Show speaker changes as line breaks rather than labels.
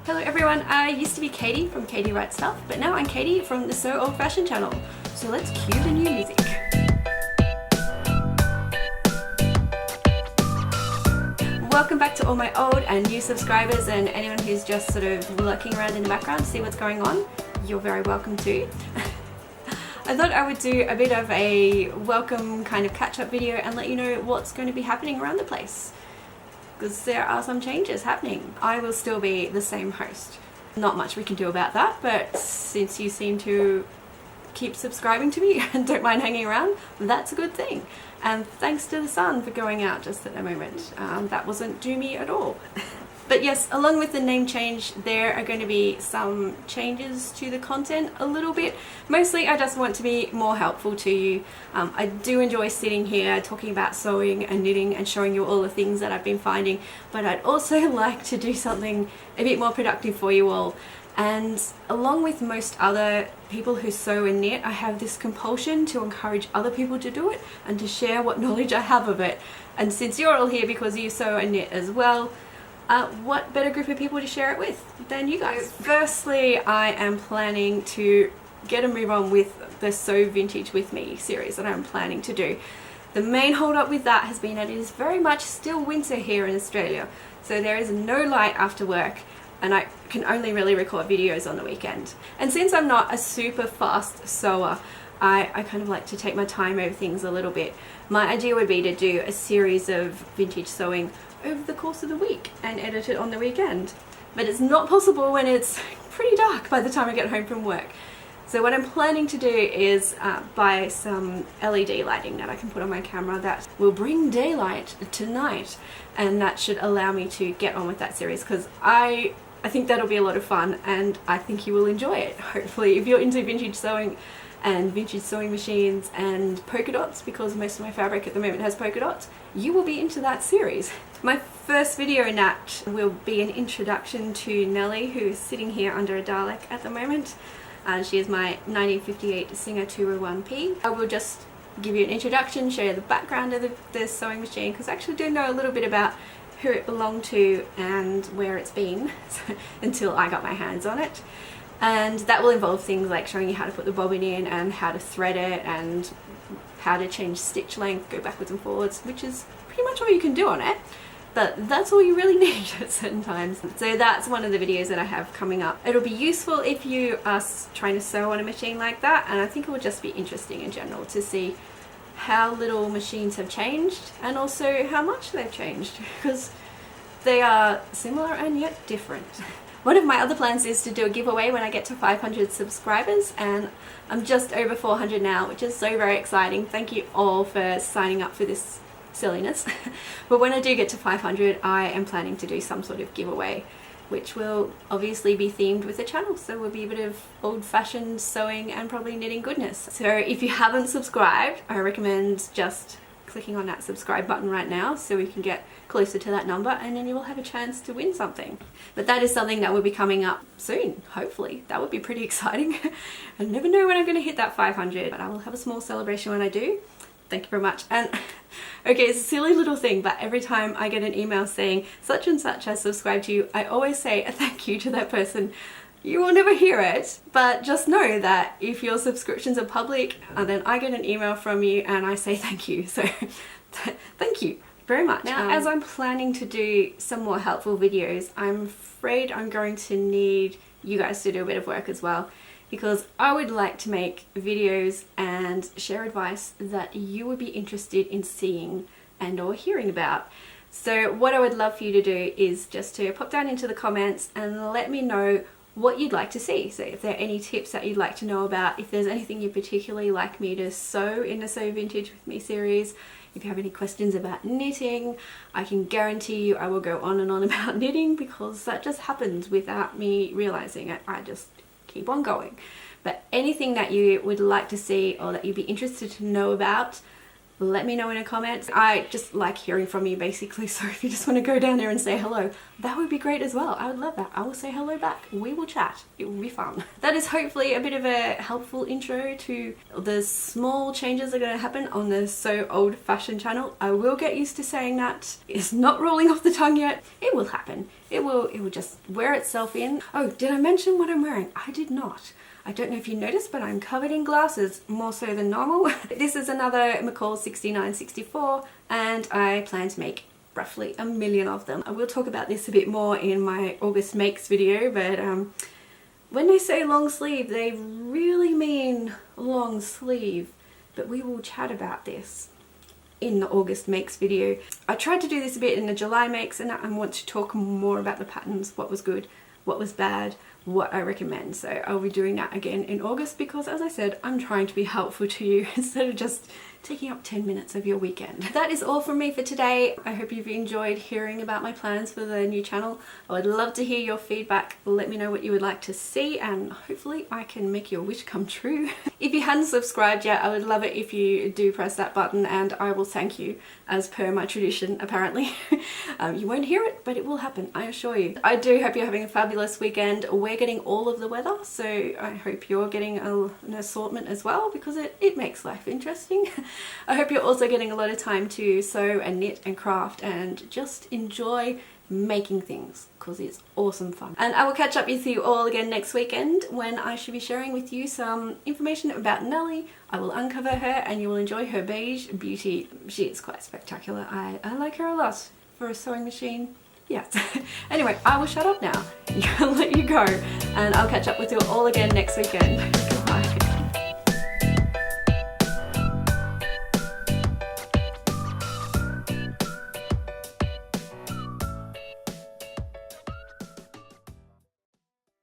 Hello everyone, I used to be Katie from Katie Writes Stuff, but now I'm Katie from the So Old Fashioned channel. So let's cue the new music. Welcome back to all my old and new subscribers and anyone who's just sort of lurking around in the background to see what's going on. You're very welcome too. I thought I would do a bit of a welcome kind of catch-up video and let you know what's going to be happening around the place. Because there are some changes happening. I will still be the same host. Not much we can do about that, but since you seem to keep subscribing to me and don't mind hanging around, that's a good thing. And thanks to the sun for going out just at the moment. That wasn't doomy at all. But yes, along with the name change, there are going to be some changes to the content a little bit. Mostly I just want to be more helpful to you. I do enjoy sitting here talking about sewing and knitting and showing you all the things that I've been finding, but I'd also like to do something a bit more productive for you all. And along with most other people who sew and knit, I have this compulsion to encourage other people to do it and to share what knowledge I have of it. And since you're all here because you sew and knit as well, what better group of people to share it with than you guys? Firstly, I am planning to get a move on with the Sew Vintage With Me series that I'm planning to do. The main hold up with that has been that it is very much still winter here in Australia, so there is no light after work and I can only really record videos on the weekend. And since I'm not a super fast sewer, I kind of like to take my time over things a little bit. My idea would be to do a series of vintage sewing over the course of the week and edit it on the weekend. But it's not possible when it's pretty dark by the time I get home from work. So what I'm planning to do is buy some LED lighting that I can put on my camera that will bring daylight to night, and that should allow me to get on with that series because I think that'll be a lot of fun and I think you will enjoy it. Hopefully, if you're into vintage sewing and vintage sewing machines and polka dots, because most of my fabric at the moment has polka dots, you will be into that series. My first video in that will be an introduction to Nellie, who is sitting here under a Dalek at the moment. She is my 1958 Singer 201P. I will just give you an introduction, show you the background of the sewing machine, because I actually do know a little bit about who it belonged to and where it's been until I got my hands on it. And that will involve things like showing you how to put the bobbin in and how to thread it and how to change stitch length, go backwards and forwards, which is pretty much all you can do on it. But that's all you really need at certain times. So that's one of the videos that I have coming up. It'll be useful if you are trying to sew on a machine like that, and I think it will just be interesting in general to see how little machines have changed and also how much they've changed, because they are similar and yet different. One of my other plans is to do a giveaway when I get to 500 subscribers, and I'm just over 400 now, which is so very exciting. Thank you all for signing up for this silliness. But when I do get to 500, I am planning to do some sort of giveaway, which will obviously be themed with the channel, so we'll be a bit of old-fashioned sewing and probably knitting goodness. So if you haven't subscribed, I recommend just clicking on that subscribe button right now so we can get closer to that number, and then you will have a chance to win something. But that is something that will be coming up soon, hopefully. That would be pretty exciting. I never know when I'm going to hit that 500, but I will have a small celebration when I do. Thank you very much. And okay, it's a silly little thing, but every time I get an email saying such and such has subscribed to you, I always say a thank you to that person. You will never hear it, but just know that if your subscriptions are public, then I get an email from you and I say thank you. So thank you very much. Now, as I'm planning to do some more helpful videos, I'm afraid I'm going to need you guys to do a bit of work as well, because I would like to make videos and share advice that you would be interested in seeing and or hearing about. So what I would love for you to do is just to pop down into the comments and let me know what you'd like to see. So if there are any tips that you'd like to know about, if there's anything you particularly like me to sew in the Sew Vintage With Me series, if you have any questions about knitting, I can guarantee you I will go on and on about knitting, because that just happens without me realizing it. I just keep on going. But anything that you would like to see or that you'd be interested to know about, let me know in the comments. I just like hearing from you basically, so if you just want to go down there and say hello, that would be great as well. I would love that. I will say hello back. We will chat. It will be fun. That is hopefully a bit of a helpful intro to the small changes that are going to happen on the So Old Fashioned channel. I will get used to saying that. It's not rolling off the tongue yet. It will happen. it will just wear itself in. Oh, did I mention what I'm wearing? I did not. I don't know if you noticed, but I'm covered in glasses, more so than normal. This is another McCall 6964, and I plan to make roughly 1 million of them. I will talk about this a bit more in my August makes video, but when they say long sleeve, they really mean long sleeve. But we will chat about this in the August makes video. I tried to do this a bit in the July makes, and I want to talk more about the patterns, what was good, what was bad, what I recommend. So I'll be doing that again in August because, as I said, I'm trying to be helpful to you instead of just taking up 10 minutes of your weekend. That is all from me for today. I hope you've enjoyed hearing about my plans for the new channel. I would love to hear your feedback. Let me know what you would like to see, and hopefully I can make your wish come true. If you hadn't subscribed yet, I would love it if you do press that button, and I will thank you as per my tradition, apparently. You won't hear it, but it will happen, I assure you. I do hope you're having a fabulous weekend. We're getting all of the weather, so I hope you're getting an assortment as well, because it makes life interesting. I hope you're also getting a lot of time to sew and knit and craft and just enjoy making things, because it's awesome fun. And I will catch up with you all again next weekend when I should be sharing with you some information about Nellie. I will uncover her and you will enjoy her beige beauty. She is quite spectacular. I like her a lot for a sewing machine. Yes. Anyway, I will shut up now. I'll let you go, and I'll catch up with you all again next weekend. Goodbye.